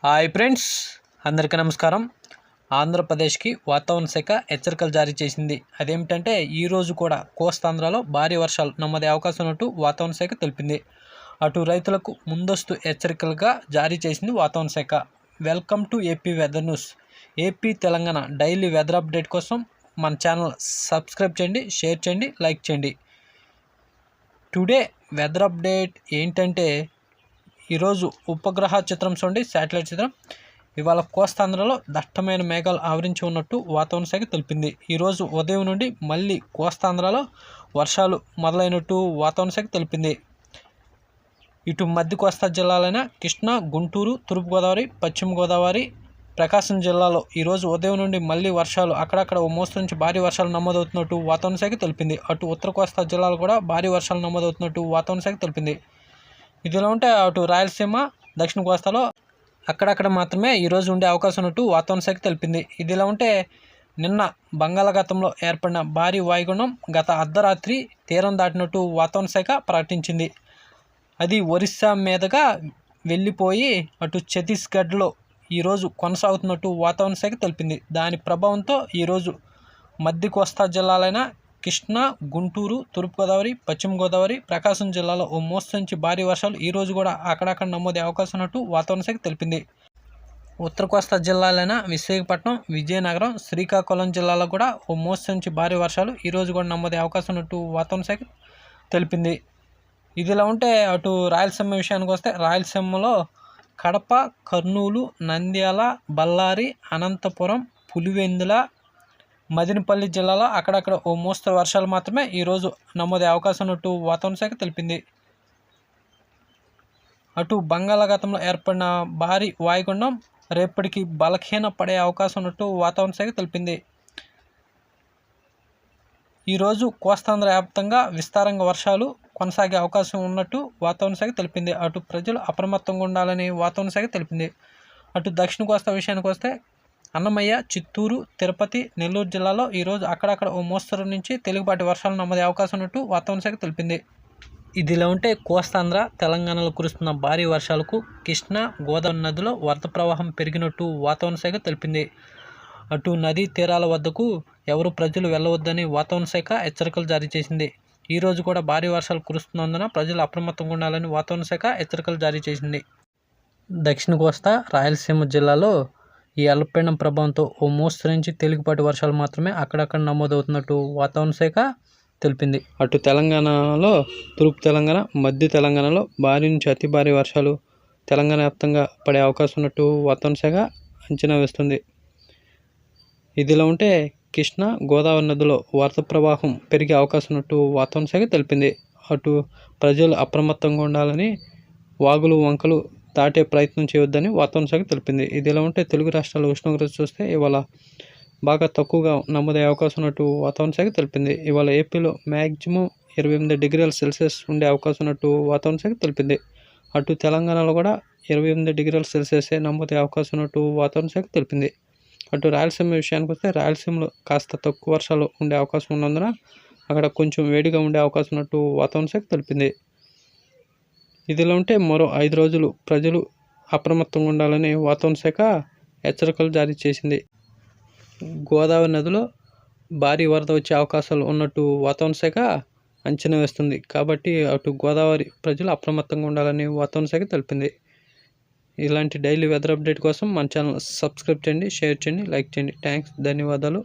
Hi friends, అందరికీ నమస్కారం. ఆంధ్రప్రదేశ్కి వాతావరణ శాఖ హెచ్చరికలు జారీ చేసింది. అదేమిటంటే ఈరోజు కూడా కోస్తాంధ్రలో భారీ వర్షాలు నమోదే అవకాశం ఉన్నట్టు వాతావరణ శాఖ తెలిపింది. అటు రైతులకు ముందస్తు హెచ్చరికలుగా జారీ చేసింది వాతావరణ శాఖ. Welcome to AP weather news. AP Telangana daily weather update కోసం మన ఛానల్ సబ్స్క్రైబ్ చేయండి, షేర్ చేయండి, లైక్ చేయండి. టుడే వెదర్ అప్డేట్ ఏంటంటే ఈరోజు ఉపగ్రహ చిత్రం చూడండి, శాటిలైట్ చిత్రం. ఇవాళ కోస్తాంధ్రలో దట్టమైన మేఘాలు ఆవరించి ఉన్నట్టు వాతావరణ శాఖ తెలిపింది. ఈరోజు ఉదయం నుండి మళ్ళీ కోస్తాంధ్రలో వర్షాలు మొదలైనట్టు వాతావరణ శాఖ తెలిపింది. ఇటు మధ్య కోస్తా జిల్లాలైన కృష్ణా, గుంటూరు, తూర్పుగోదావరి, పశ్చిమ గోదావరి, ప్రకాశం జిల్లాలో ఈరోజు ఉదయం నుండి మళ్ళీ వర్షాలు అక్కడక్కడ ఓ మోస్తరు నుంచి భారీ వర్షాలు నమోదవుతున్నట్టు వాతావరణ శాఖ తెలిపింది. అటు ఉత్తర కోస్తా జిల్లాలో కూడా భారీ వర్షాలు నమోదవుతున్నట్టు వాతావరణ శాఖ తెలిపింది. ఇదిలా ఉంటే అటు రాయలసీమ, దక్షిణ కోస్తాలో అక్కడక్కడ మాత్రమే ఈరోజు ఉండే అవకాశం ఉన్నట్టు వాతావరణ శాఖ తెలిపింది. ఇదిలా ఉంటే నిన్న బంగాళాఖాతంలో ఏర్పడిన భారీ వాయుగుండం గత అర్ధరాత్రి తీరం దాటినట్టు వాతావరణ శాఖ ప్రకటించింది. అది ఒరిస్సా మీదుగా వెళ్ళిపోయి అటు ఛత్తీస్గఢ్లో ఈరోజు కొనసాగుతున్నట్టు వాతావరణ శాఖ తెలిపింది. దాని ప్రభావంతో ఈరోజు మధ్య కోస్తా జిల్లాలైన కృష్ణా, గుంటూరు, తూర్పుగోదావరి, పశ్చిమ గోదావరి, ప్రకాశం జిల్లాలో ఓ మోస్తరు నుంచి భారీ వర్షాలు ఈరోజు కూడా అక్కడక్కడ నమోదే అవకాశం ఉన్నట్టు వాతావరణ శాఖ తెలిపింది. ఉత్తర కోస్తా జిల్లాలైన విశాఖపట్నం, విజయనగరం, శ్రీకాకుళం జిల్లాలో కూడా ఓ మోస్తరు నుంచి భారీ వర్షాలు ఈరోజు కూడా నమోదే అవకాశం ఉన్నట్టు వాతావరణ శాఖ తెలిపింది. ఇదిలా ఉంటే అటు రాయలసీమ విషయానికి వస్తే రాయలసీమలో కడప, కర్నూలు, నంద్యాల, బళ్ళారి, అనంతపురం, పులివెందుల, మదినపల్లి జిల్లాలో అక్కడక్కడ ఓ మోస్తరు వర్షాలు మాత్రమే ఈరోజు నమోదే అవకాశం ఉన్నట్టు వాతావరణ శాఖ తెలిపింది. అటు బంగాళాఖాతంలో ఏర్పడిన భారీ వాయుగుండం రేపటికి బలహీన పడే అవకాశం ఉన్నట్టు వాతావరణ శాఖ తెలిపింది. ఈరోజు కోస్తాంధ్ర వ్యాప్తంగా విస్తారంగా వర్షాలు కొనసాగే అవకాశం ఉన్నట్టు వాతావరణ శాఖ తెలిపింది. అటు ప్రజలు అప్రమత్తంగా ఉండాలని వాతావరణ శాఖ తెలిపింది. అటు దక్షిణ కోస్తా విషయానికి వస్తే అన్నమయ్య, చిత్తూరు, తిరుపతి, నెల్లూరు జిల్లాలో ఈరోజు అక్కడక్కడ ఓ మోస్తరు నుంచి తేలికపాటి వర్షాలు నమోదే అవకాశం ఉన్నట్టు వాతావరణ శాఖ తెలిపింది. ఇదిలా ఉంటే కోస్తాంధ్ర, తెలంగాణలో కురుస్తున్న భారీ వర్షాలకు కృష్ణా, గోదావరి నదిలో వరద ప్రవాహం పెరిగినట్టు వాతావరణ శాఖ తెలిపింది. అటు నదీ తీరాల వద్దకు ఎవరు ప్రజలు వెళ్ళవద్దని వాతావరణ శాఖ హెచ్చరికలు జారీ చేసింది. ఈరోజు కూడా భారీ వర్షాలు కురుస్తున్నందున ప్రజలు అప్రమత్తంగా ఉండాలని వాతావరణ శాఖ హెచ్చరికలు జారీ చేసింది. దక్షిణ కోస్తా, రాయలసీమ జిల్లాలో ఈ అల్పపీడనం ప్రభావంతో ఓ మోస్తరు నుంచి తేలికపాటి వర్షాలు మాత్రమే అక్కడక్కడ నమోదవుతున్నట్టు వాతావరణ శాఖ తెలిపింది. అటు తెలంగాణలో తూర్పు తెలంగాణ, మధ్య తెలంగాణలో భారీ నుంచి అతి భారీ వర్షాలు తెలంగాణ వ్యాప్తంగా పడే అవకాశం ఉన్నట్టు వాతావరణ శాఖ అంచనా వేస్తుంది. ఇదిలా ఉంటే కృష్ణా, గోదావరి నదిలో వరద ప్రవాహం పెరిగే అవకాశం ఉన్నట్టు వాతావరణ శాఖ తెలిపింది. అటు ప్రజలు అప్రమత్తంగా ఉండాలని, వాగులు, వంకలు దాటే ప్రయత్నం చేయొద్దని వాతావరణ శాఖ తెలిపింది. ఇదిలా ఉంటే తెలుగు రాష్ట్రాల ఉష్ణోగ్రత చూస్తే ఇవాళ బాగా తక్కువగా నమోదయ్యే అవకాశం ఉన్నట్టు వాతావరణ శాఖ తెలిపింది. ఇవాళ ఏపీలో మ్యాక్సిమం 28 డిగ్రీల సెల్సియస్ ఉండే అవకాశం ఉన్నట్టు వాతావరణ శాఖ తెలిపింది. అటు తెలంగాణలో కూడా 28 డిగ్రీల సెల్సియసే నమోదయ్యే అవకాశం ఉన్నట్టు వాతావరణ శాఖ తెలిపింది. అటు రాయలసీమ విషయానికి వస్తే రాయలసీమలో కాస్త తక్కువ వర్షాలు ఉండే అవకాశం ఉన్నందున అక్కడ కొంచెం వేడిగా ఉండే అవకాశం ఉన్నట్టు వాతావరణ శాఖ తెలిపింది. ఇదిలా ఉంటే మరో 5 రోజులు ప్రజలు అప్రమత్తంగా ఉండాలని వాతావరణ శాఖ హెచ్చరికలు జారీ చేసింది. గోదావరి నదిలో భారీ వరద వచ్చే అవకాశాలు ఉన్నట్టు వాతావరణ శాఖ అంచనా వేస్తుంది. కాబట్టి అటు గోదావరి ప్రజలు అప్రమత్తంగా ఉండాలని వాతావరణ శాఖ తెలిపింది. ఇలాంటి డైలీ వెదర్ అప్డేట్ కోసం మన ఛానల్ సబ్స్క్రైబ్ చేయండి, షేర్ చేయండి, లైక్ చేయండి. థ్యాంక్స్, ధన్యవాదాలు.